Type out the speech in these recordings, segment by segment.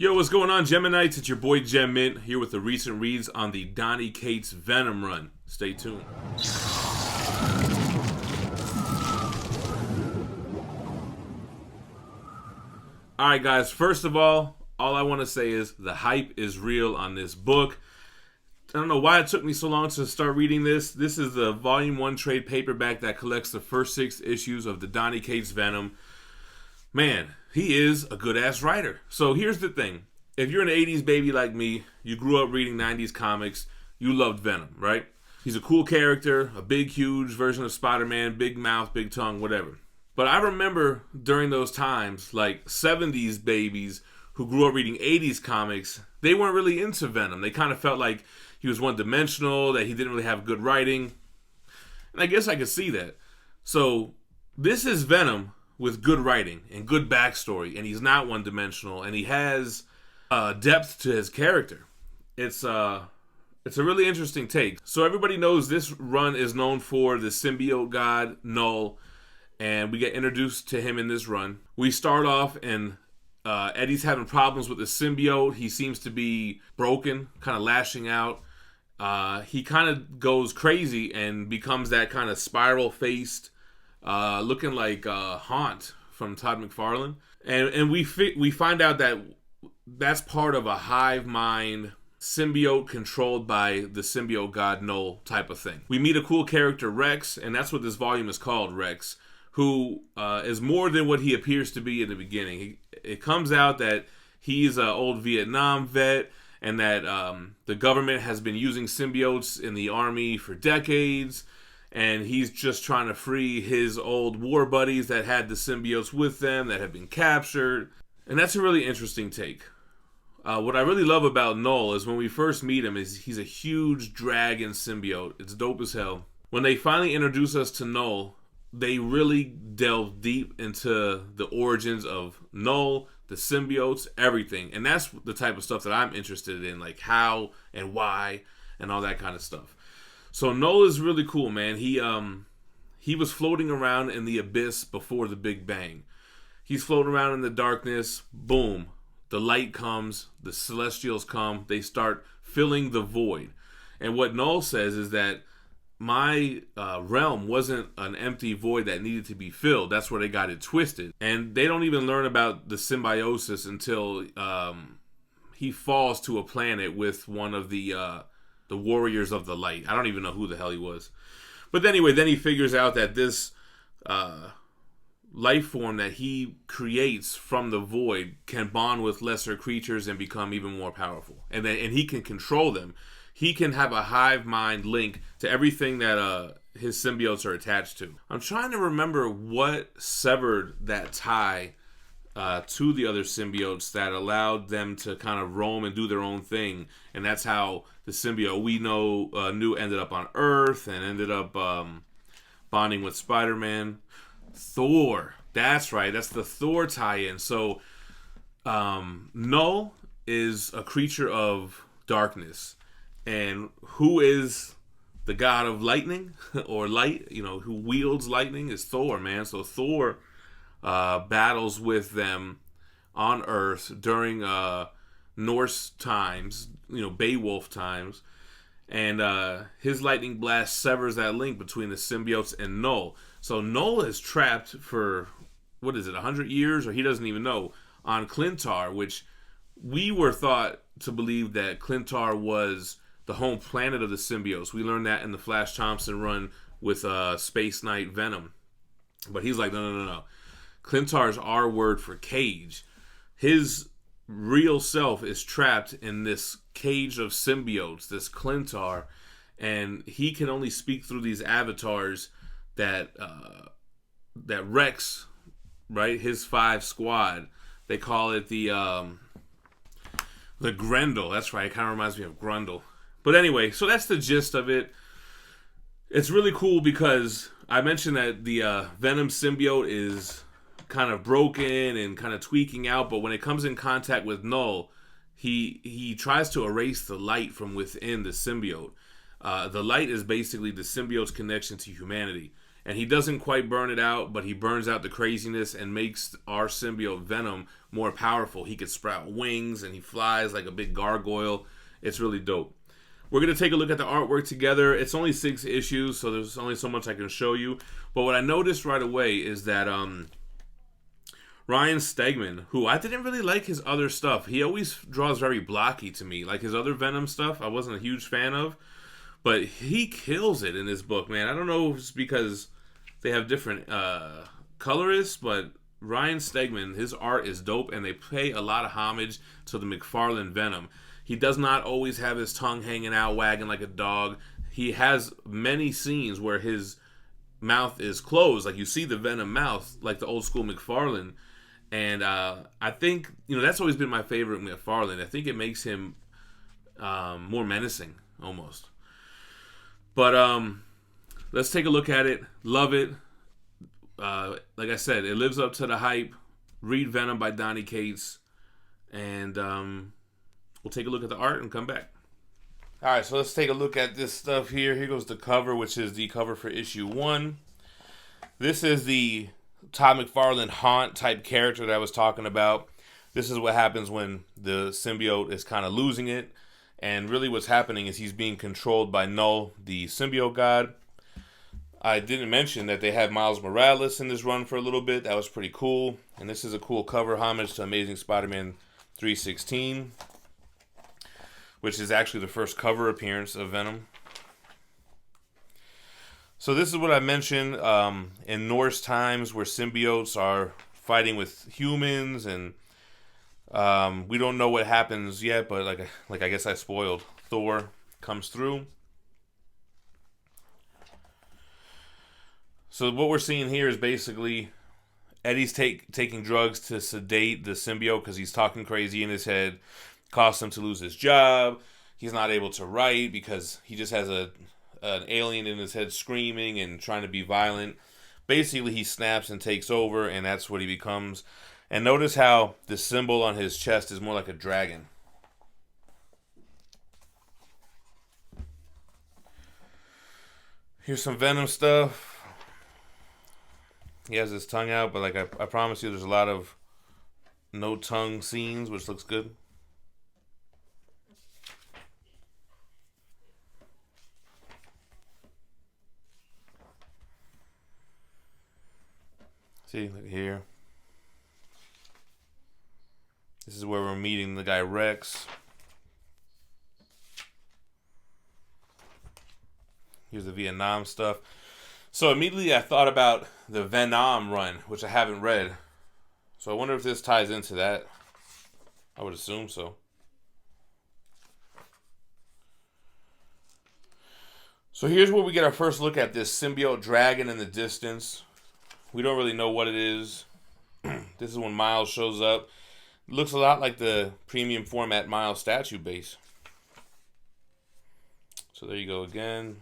Yo, what's going on, Geminites? It's your boy Gem Mint here with the recent reads on the Donny Cates Venom run. Stay tuned. Alright guys, first of all I want to say is the hype is real on this book. I don't know why it took me so long to start reading this. This is the Volume 1 trade paperback that collects the first 6 issues of the Donny Cates Venom. Man, he is a good-ass writer. So here's the thing. If you're an 80s baby like me, you grew up reading 90s comics, you loved Venom, right? He's a cool character, a big, huge version of Spider-Man, big mouth, big tongue, whatever. But I remember during those times, like 70s babies who grew up reading 80s comics, they weren't really into Venom. They kind of felt like he was one-dimensional, that he didn't really have good writing. And I guess I could see that. So this is Venom with good writing and good backstory, and he's not one-dimensional, and he has depth to his character. It's a really interesting take. So everybody knows this run is known for the symbiote god Null, and we get introduced to him in this run. We start off and Eddie's having problems with the symbiote. He seems to be broken, kind of lashing out. He kind of goes crazy and becomes that kind of spiral-faced, looking like Haunt from Todd McFarlane. And we find out that that's part of a hive mind symbiote controlled by the symbiote god Null type of thing. We meet a cool character, Rex, and that's what this volume is called, Rex, who is more than what he appears to be in the beginning. It comes out that he's an old Vietnam vet, and that the government has been using symbiotes in the army for decades, and he's just trying to free his old war buddies that had the symbiotes with them that have been captured. And that's a really interesting take. What I really love about Null is when we first meet him, is he's a huge dragon symbiote. It's dope as hell. When they finally introduce us to Null, they really delve deep into the origins of Null, the symbiotes, everything. And that's the type of stuff that I'm interested in, like how and why and all that kind of stuff. So Null is really cool, man. He was floating around in the abyss before the Big Bang. He's floating around in the darkness. Boom. The light comes. The Celestials come. They start filling the void. And what Null says is that my realm wasn't an empty void that needed to be filled. That's where they got it twisted. And they don't even learn about the symbiosis until he falls to a planet with one of the Warriors of the Light. I don't even know who the hell he was. But anyway, then he figures out that this life form that he creates from the void can bond with lesser creatures and become even more powerful. And he can control them. He can have a hive mind link to everything that his symbiotes are attached to. I'm trying to remember what severed that tie to the other symbiotes that allowed them to kind of roam and do their own thing. And that's how the symbiote we knew ended up on Earth and ended up bonding with Spider-Man. Thor. That's right. That's the Thor tie-in. So Null is a creature of darkness. And who is the god of lightning or light, who wields lightning is Thor, man. So Thor battles with them on Earth during Norse times, Beowulf times. And his lightning blast severs that link between the symbiotes and Null. So Null is trapped for, 100 years? Or he doesn't even know, on Clintar, which we were thought to believe that Clintar was the home planet of the symbiotes. We learned that in the Flash Thompson run with Space Knight Venom. But he's like, no. Clintar is our word for cage. His real self is trapped in this cage of symbiotes, this Clintar, and he can only speak through these avatars that Rex, right, his 5 squad, they call it the Grendel. That's right, it kind of reminds me of Grundle. But anyway, so that's the gist of it. It's really cool because I mentioned that the Venom symbiote is kind of broken and kind of tweaking out, but when it comes in contact with Null, he tries to erase the light from within the symbiote. The light is basically the symbiote's connection to humanity. And he doesn't quite burn it out, but he burns out the craziness and makes our symbiote Venom more powerful. He could sprout wings and he flies like a big gargoyle. It's really dope. We're going to take a look at the artwork together. It's only 6 issues, so there's only so much I can show you. But what I noticed right away is that Ryan Stegman, who I didn't really like his other stuff. He always draws very blocky to me. Like his other Venom stuff, I wasn't a huge fan of. But he kills it in this book, man. I don't know if it's because they have different colorists, but Ryan Stegman, his art is dope, and they pay a lot of homage to the McFarlane Venom. He does not always have his tongue hanging out, wagging like a dog. He has many scenes where his mouth is closed, like you see the Venom mouth, like the old school McFarlane. And I think, that's always been my favorite McFarlane. I think it makes him more menacing, almost. But let's take a look at it. Love it. Like I said, it lives up to the hype. Read Venom by Donny, Cate. And we'll take a look at the art and come back. All right, so let's take a look at this stuff here. Here goes the cover, which is the cover for issue 1. This is the Todd McFarlane Haunt type character that I was talking about. This is what happens when the symbiote is kind of losing it. And really what's happening is he's being controlled by Null, the symbiote god. I didn't mention that they have Miles Morales in this run for a little bit. That was pretty cool. And this is a cool cover homage to Amazing Spider-Man 316, which is actually the first cover appearance of Venom. So this is what I mentioned in Norse times, where symbiotes are fighting with humans, and we don't know what happens yet, but like I guess I spoiled. Thor comes through. So what we're seeing here is basically Eddie's taking drugs to sedate the symbiote because he's talking crazy in his head. Costs him to lose his job. He's not able to write because he just has an alien in his head screaming and trying to be violent. Basically, he snaps and takes over, and that's what he becomes. And notice how the symbol on his chest is more like a dragon. Here's some Venom stuff. He has his tongue out, but I promise you there's a lot of no tongue scenes, which looks good. See, look here. This is where we're meeting the guy Rex. Here's the Vietnam stuff. So immediately I thought about the Venom run, which I haven't read. So I wonder if this ties into that. I would assume so. So here's where we get our first look at this symbiote dragon in the distance. We don't really know what it is. This is when Miles shows up. It looks a lot like the premium format Miles statue base. So there you go again.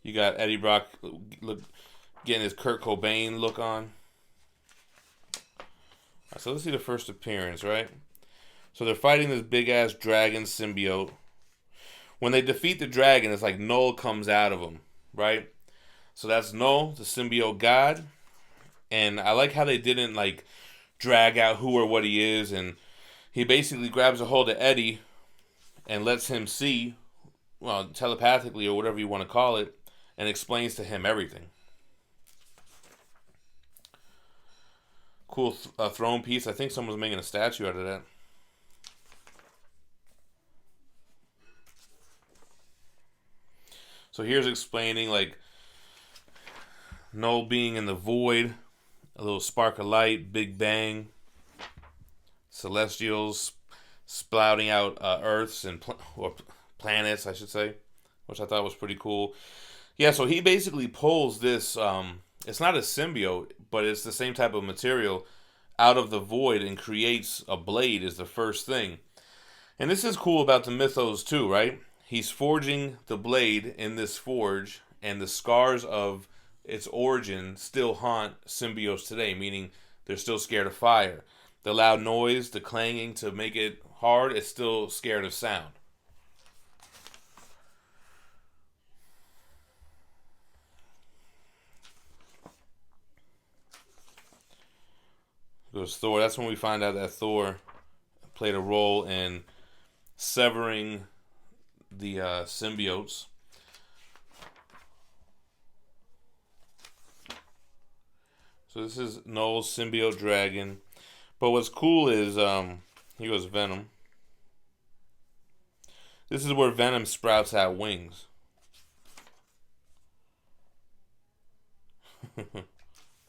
You got Eddie Brock getting his Kurt Cobain look on. Right, so let's see the first appearance, right? So they're fighting this big-ass dragon symbiote. When they defeat the dragon, it's like Null comes out of him, right? So that's Null, the symbiote god. And I like how they didn't, drag out who or what he is. And he basically grabs a hold of Eddie and lets him see, well, telepathically or whatever you want to call it, and explains to him everything. Cool throne piece. I think someone's making a statue out of that. So here's explaining, Null being in the void, a little spark of light, big bang, celestials spouting out Earths and or planets, I should say, which I thought was pretty cool. Yeah, so he basically pulls this, it's not a symbiote, but it's the same type of material out of the void and creates a blade is the first thing. And this is cool about the mythos too, right? He's forging the blade in this forge, and the scars of its origin still haunt symbiotes today, meaning they're still scared of fire. The loud noise, the clanging to make it hard, it's still scared of sound. was Thor. That's when we find out that Thor played a role in severing the symbiotes. So this is Null's symbiote dragon. But what's cool is, he goes Venom. This is where Venom sprouts out wings.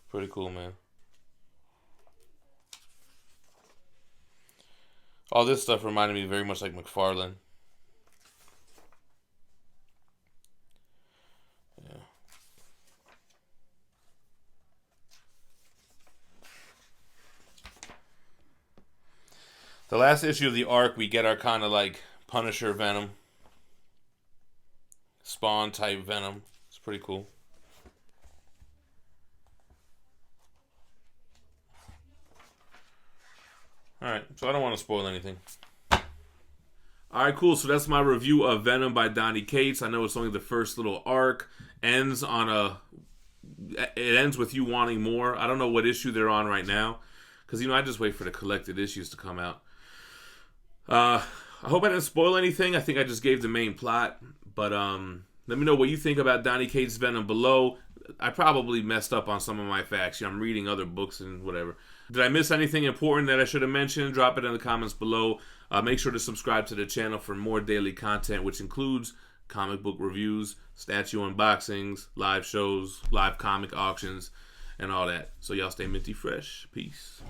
Pretty cool, man. All this stuff reminded me very much like McFarlane. Yeah. The last issue of the arc, we get our kind of like Punisher Venom. Spawn type Venom. It's pretty cool. Alright, so I don't want to spoil anything. Alright, cool. So that's my review of Venom by Donny Cates. I know it's only the first little arc. It ends with you wanting more. I don't know what issue they're on right now. Because, I just wait for the collected issues to come out. I hope I didn't spoil anything. I think I just gave the main plot. But let me know what you think about Donny Cates' Venom below. I probably messed up on some of my facts. I'm reading other books and whatever. Did I miss anything important that I should have mentioned? Drop it in the comments below. Make sure to subscribe to the channel for more daily content, which includes comic book reviews, statue unboxings, live shows, live comic auctions, and all that. So y'all stay minty fresh. Peace.